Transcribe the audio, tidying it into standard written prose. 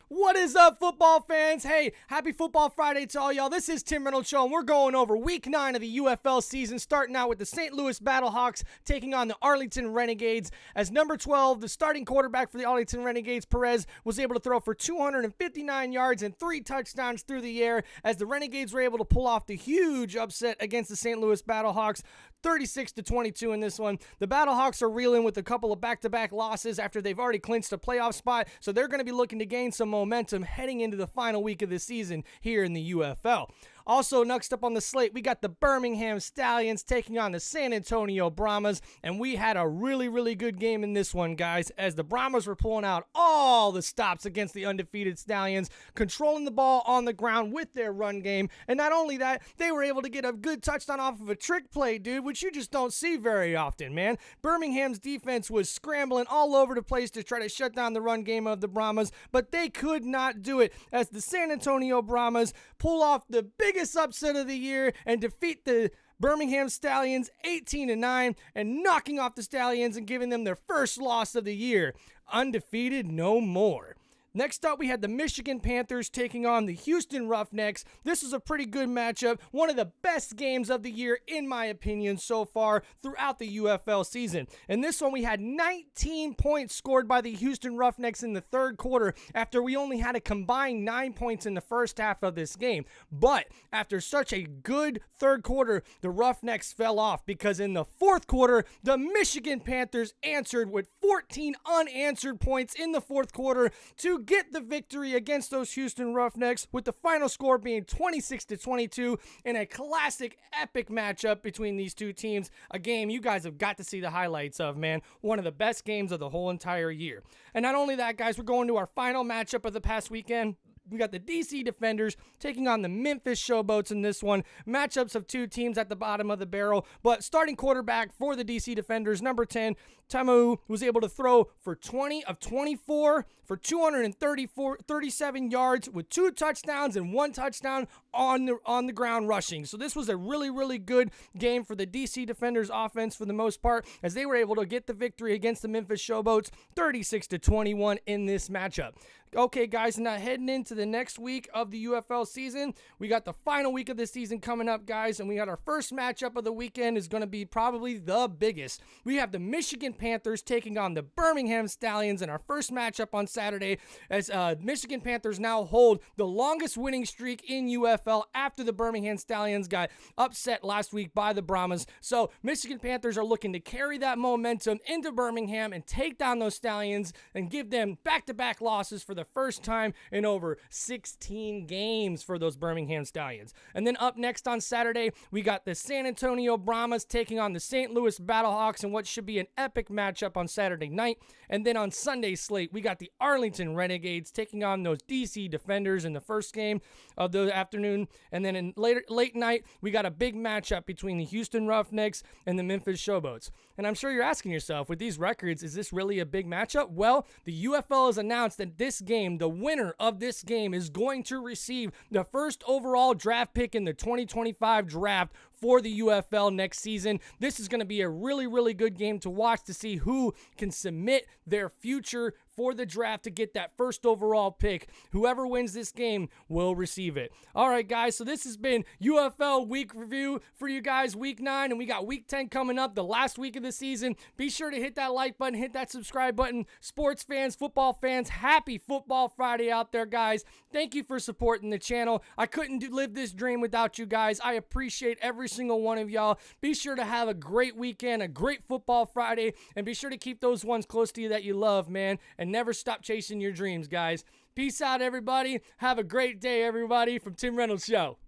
What is up, football fans? Hey, happy Football Friday to all y'all. This is Tim Reynolds Show, and we're going over Week 9 of the UFL season, starting out with the St. Louis Battlehawks taking on the Arlington Renegades. As number 12, the starting quarterback for the Arlington Renegades, Perez, was able to throw for 259 yards and 3 touchdowns through the air, as the Renegades were able to pull off the huge upset against the St. Louis Battlehawks, 36-22 in this one. The Battlehawks are reeling with a couple of back-to-back losses after they've already clinched a playoff spot, so they're going to be looking to gain some momentum heading into the final week of the season here in the UFL. Also, next up on the slate, we got the Birmingham Stallions taking on the San Antonio Brahmas, and we had a really good game in this one, guys, as the Brahmas were pulling out all the stops against the undefeated Stallions, controlling the ball on the ground with their run game, and not only that, they were able to get a good touchdown off of a trick play, dude, which you just don't see very often, man. Birmingham's defense was scrambling all over the place to try to shut down the run game of the Brahmas, but they could not do it, as the San Antonio Brahmas pull off the biggest upset of the year and defeat the Birmingham Stallions 18-9 and knocking off the Stallions and giving them their first loss of the year. Undefeated no more. Next up, we had the Michigan Panthers taking on the Houston Roughnecks. This was a pretty good matchup, one of the best games of the year, in my opinion, so far throughout the UFL season. In this one, we had 19 points scored by the Houston Roughnecks in the third quarter after we only had a combined 9 points in the first half of this game. But after such a good third quarter, the Roughnecks fell off because in the fourth quarter, the Michigan Panthers answered with 14 unanswered points in the fourth quarter to get the victory against those Houston Roughnecks, with the final score being 26-22 in a classic epic matchup between these two teams. A game you guys have got to see the highlights of, man. One of the best games of the whole entire year. And not only that, guys, we're going to our final matchup of the past weekend. We got the DC Defenders taking on the Memphis Showboats in this one. Matchups of two teams at the bottom of the barrel. But starting quarterback for the DC Defenders, number 10, Tamu, was able to throw for 20 of 24 for 237 yards with 2 touchdowns and 1 touchdown on the ground rushing. So this was a really good game for the DC Defenders offense for the most part, as they were able to get the victory against the Memphis Showboats 36-21 in this matchup. Okay, guys, now heading into the next week of the UFL season, we got the final week of the season coming up, guys, and we got our first matchup of the weekend is going to be probably the biggest. We have the Michigan Panthers taking on the Birmingham Stallions in our first matchup on Saturday, as Michigan Panthers now hold the longest winning streak in UFL after the Birmingham Stallions got upset last week by the Brahmas. So Michigan Panthers are looking to carry that momentum into Birmingham and take down those Stallions and give them back-to-back losses for the first time in over 16 games for those Birmingham Stallions. And then up next on Saturday, we got the San Antonio Brahmas taking on the St. Louis Battlehawks in what should be an epic matchup on Saturday night. And then on Sunday's slate, we got the Arlington Renegades taking on those DC Defenders in the first game of the afternoon. And then in late night, we got a big matchup between the Houston Roughnecks and the Memphis Showboats. And I'm sure you're asking yourself, with these records, is this really a big matchup? Well, the UFL has announced that this game, the winner of this game, is going to receive the first overall draft pick in the 2025 draft for the UFL next season. This is going to be a really good game to watch to see who can submit their future for the draft to get that first overall pick. Whoever wins this game will receive it. All right, guys, so this has been UFL week review for you guys, week 9, and we got week 10 coming up, the last week of the season. Be sure to hit that like button, hit that subscribe button. Sports fans, football fans, happy Football Friday out there, guys. Thank you for supporting the channel. I couldn't live this dream without you guys. I appreciate every single one of y'all. Be sure to have a great weekend, a great Football Friday, and be sure to keep those ones close to you that you love, man, and never stop chasing your dreams, guys. Peace out, everybody. Have a great day, everybody, from Tim Reynolds Show.